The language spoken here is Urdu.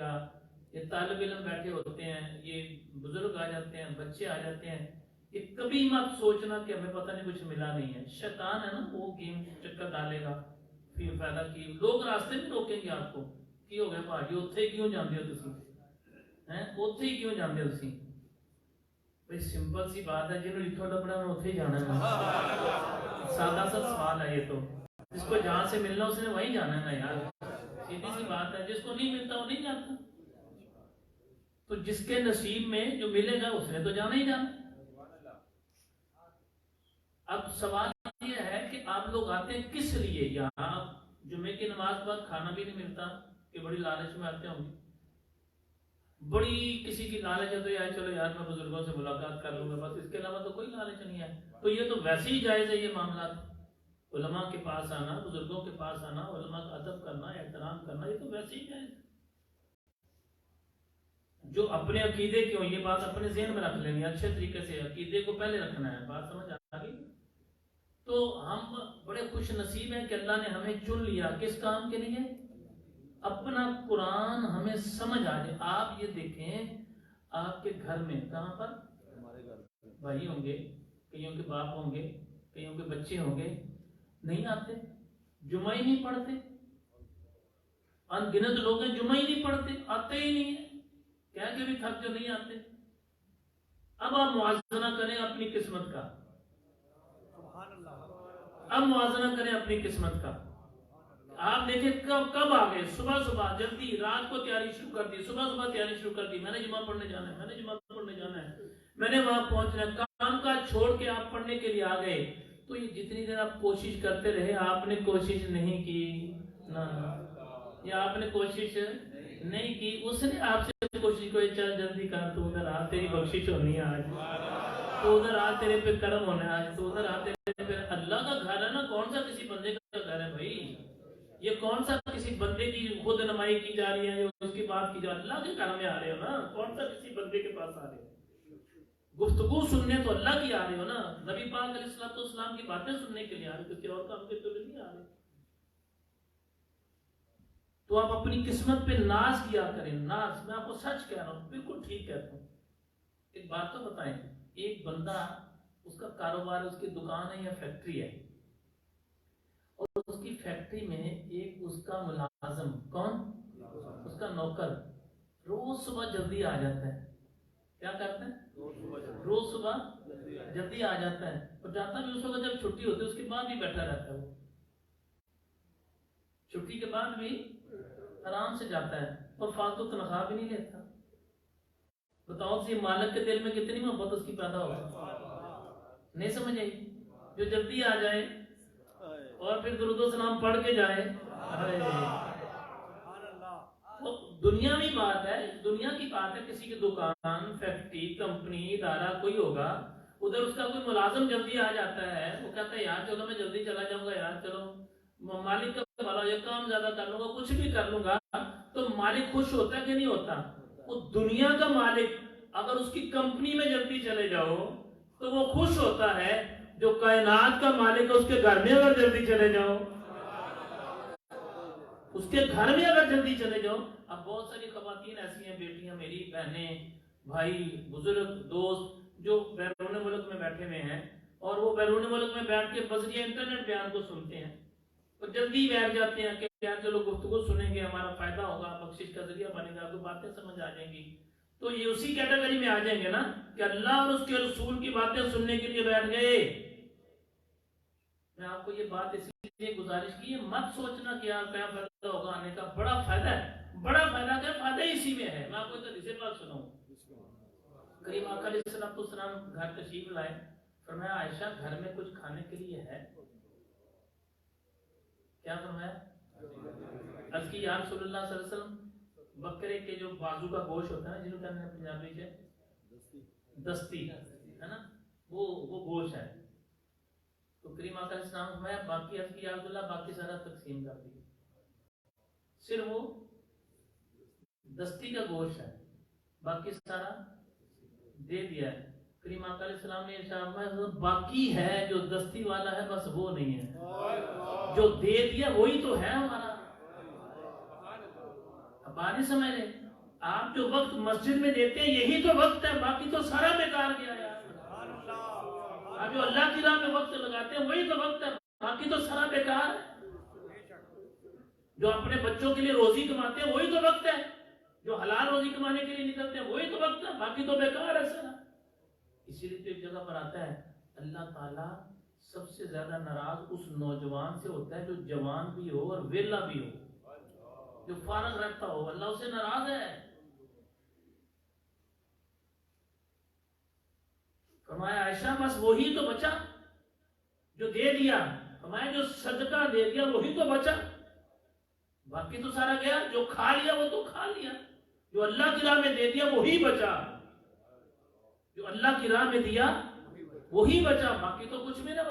یا یہ طالب علم بیٹھے ہوتے ہیں، یہ بزرگ آ جاتے ہیں، بچے آ جاتے ہیں، کہ کبھی مت سوچنا کہ ہمیں پتہ نہیں کچھ ملا نہیں ہے. شیطان ہے نا، وہ گیم چکر ڈالے گا، پھر فائدہ کی لوگ راستے میں روکیں گے آپ کو، کی ہو گیا بھاجی اتھے کیوں جاندے ہو تسی ہیں، اتھے ہی کیوں جاندے ہو تسی. بھئی سمپل سی بات ہے، جنہوں جتھوں ڈبنا انہوں اتھے ہی جانا ہے. سادہ سا سوال ہے یہ تو، جس کو جہاں سے ملنا اس نے وہیں جانا ہے نا یار، سیدھی سی بات ہے. جس کو نہیں ملتا وہ نہیں جاتا، تو جس کے نصیب میں جو ملے گا اس نے تو جانا ہی جانا. اب سوال یہ ہے کہ آپ لوگ آتے ہیں کس لیے یہاں؟ جمعے کی نماز بعد کھانا بھی نہیں ملتا کہ بڑی لالچ میں آتے ہوں گے، بڑی کسی کی لالچ ہے تو یار چلو یار میں بزرگوں سے ملاقات کر لوں گا، بس اس کے علاوہ تو کوئی لالچ نہیں ہے. تو یہ تو ویسے ہی جائز ہے یہ معاملات، علماء کے پاس آنا، بزرگوں کے پاس آنا، علماء کا ادب کرنا، احترام کرنا، یہ تو ویسے ہی جائز ہے. جو اپنے عقیدے کیوں، یہ بات اپنے ذہن میں رکھ لینی اچھے طریقے سے، عقیدے کو پہلے رکھنا ہے. بات سمجھ آ گئی؟ تو ہم بڑے خوش نصیب ہیں کہ اللہ نے ہمیں چن لیا. کس کام کے لیے؟ اپنا قرآن ہمیں سمجھ آ جائے. آپ یہ دیکھیں آپ کے گھر میں، کہاں پر بھائی ہوں گے، کئیوں کے باپ ہوں گے، کئیوں کے بچے ہوں گے، نہیں آتے، جمعہ ہی نہیں پڑھتے. ان گنت لوگ ہیں جمعہ ہی نہیں پڑھتے، آتے ہی نہیں ہیں، کہہ کے بھی تھک جو نہیں آتے. اب آپ موازنہ کریں اپنی قسمت کا، اب موازنہ کریں اپنی قسمت کا. آپ دیکھیں کب آ گئے، صبح صبح جلدی، رات کو تیاری شروع کر دی، صبح صبح تیاری شروع کر دی، میں نے جمعہ پڑھنے جانا ہے، میں نے جمعہ پڑھنے جانا ہے، میں نے وہاں پہنچنا ہے. کام کا چھوڑ کے آپ پڑھنے کے لیے آ گئے. تو یہ جتنی دیر آپ کوشش کرتے رہے، آپ نے کوشش نہیں کی نہ، یا آپ نے کوشش نہیں کی، اس نے آپ سے کوشش کو چل جلدی کر، تو ادھر آ تیری بخشش ہونی ہے آج، تو ادھر آ تیرے پہ کرم ہونا ہے آج، تو ادھر آ تیرے پہ. اللہ کا گھر ہے نا، کون سا کسی بندے کا گھر ہے بھائی؟ یہ کون سا کسی بندے کی خود نمائی کی جا رہی ہے، اس کی بات کی جا رہی ہے؟ اللہ کے گھر میں آ رہے ہو نا، کون سا کسی بندے کے پاس آ رہے ہو؟ گفتگو سننے تو اللہ کی آ رہے ہو نا، نبی پاک علیہ السلام کی باتیں سننے کے لیے آ رہے ہو، کسی اور کام کے تو نہیں آ رہے. تو آپ اپنی قسمت پہ ناز کیا کریں. ناز، میں آپ کو سچ کہہ رہا ہوں، بالکل ٹھیک کہتا ہوں. ایک بات تو بتائیں، ایک بندہ، اس کا کاروبار، اس کی دکان ہے یا فیکٹری ہے، اور اس کی فیکٹری میں ایک اس کا ملازم، کون؟ اس کا نوکر، روز صبح جلدی آ جاتا ہے. کیا کرتا ہے؟ روز صبح جلدی آ جاتا ہے، اور جاتا بھی اس وقت جب چھٹی ہوتی ہے، اس کے بعد بھی بیٹھا رہتا ہے. وہ چھٹی کے بعد بھی آرام سے جاتا ہے، اور فالتو تنخواہ بھی نہیں لیتا. بتاؤ سی مالک کے دل میں کتنی محبت اس کی پیدا ہوگی. نہیں سمجھ آئی؟ جو جلدی آ جائے اور پھر درود و سلام پڑھ کے جائے. وہ دنیاوی بات ہے، دنیا کی بات ہے. کسی کی دکان، فیکٹری، کمپنی، ادارہ کوئی ہوگا، ادھر اس کا کوئی ملازم جلدی آ جاتا ہے، وہ کہتا ہے یار چلو میں جلدی چلا جاؤں گا، یار چلو مالک کا بھلا، یہ کام زیادہ کر لوں گا، کچھ بھی کر لوں گا. تو مالک خوش ہوتا ہے کہ نہیں ہوتا؟ وہ دنیا کا مالک اگر اس کی کمپنی میں جلدی چلے جاؤ تو وہ خوش ہوتا ہے. جو کائنات کا مالک ہے اس کے گھر میں اگر جلدی چلے جاؤ، اس کے گھر میں اگر جلدی چلے جاؤ. اب بہت ساری خواتین ایسی ہیں، بیٹیاں میری، بہنیں، بھائی، بزرگ، دوست، جو بیرون ملک میں بیٹھے ہوئے ہیں، اور وہ بیرون ملک میں بیٹھ کے بذریعہ انٹرنیٹ بیان کو سنتے ہیں، اور جلدی بیٹھ جاتے ہیں کہ یار چلو گفتگو سنیں گے، ہمارا فائدہ ہوگا، بخشش کا ذریعہ بنے گا، تو باتیں سمجھ آ جائیں گی. تو یہ اسی کیٹیگری میں آ جائیں گے نا کہ اللہ اور اس کے رسول کی باتیں سننے کے لیے بیٹھ گئے. میں آپ کو یہ بات اس لیے گزارش کی ہے، مت سوچنا کہ آپ کیا فائدہ ہوگا آنے کا. بڑا فائدہ ہے، بڑا فائدہ کیا، فائدہ اسی میں ہے. میں آپ کو ایک حدیث پاک سناؤں. کریم آقا علیہ السلام گھر تشریف لائے، فرمایا عائشہ گھر میں کچھ کھانے کے لیے ہے؟ کیا فرمایا؟ عرض کی یا رسول اللہ صلی اللہ علیہ وسلم، بکرے کے جو بازو کا گوشت ہوتا ہے، جنہوں کہتے ہیں پنجابی سے دستی ہے نا، وہ گوشت ہے. تو کریم آقا علیہ السلام فرمایا باقی، عرض کی یا رسول اللہ باقی سارا تقسیم کر دی، صرف وہ دستی کا گوشت ہے، باقی سارا دے دیا ہے. کریم آقا علیہ السلام نے ارشاد فرمایا باقی ہے جو دستی والا ہے، بس وہ نہیں ہے، جو دے دیا وہی تو ہے ہمارا. اب بات نہیں سمجھ رہے؟ آپ جو وقت مسجد میں دیتے ہیں یہی تو وقت ہے، باقی تو سارا بیکار گیا ہے۔ آپ جو اللہ کی راہ میں وقت لگاتے ہیں وہی تو وقت ہے، باقی تو سارا بیکار ہے۔ جو اپنے بچوں کے لیے روزی کماتے ہیں وہی تو وقت ہے، جو حلال روزی کمانے کے لیے نکلتے ہیں وہی تو وقت ہے، باقی تو بیکار ہے سارا۔ اسی لیے تو ایک جگہ پر آتا ہے اللہ تعالیٰ سب سے زیادہ ناراض اس نوجوان سے ہوتا ہے جو جوان بھی ہو اور ویلا بھی ہو، جو فارغ رکھتا ہو، اللہ اسے ناراض ہے۔ فرمایا عائشہ بس وہی تو بچا جو دے دیا، فرمایا جو صدقہ دے دیا وہی تو بچا، باقی تو سارا گیا۔ جو کھا لیا وہ تو کھا لیا، جو اللہ کی راہ میں دے دیا وہی بچا، جو اللہ کی راہ میں دیا وہی بچا، باقی تو کچھ بھی نہ بچا۔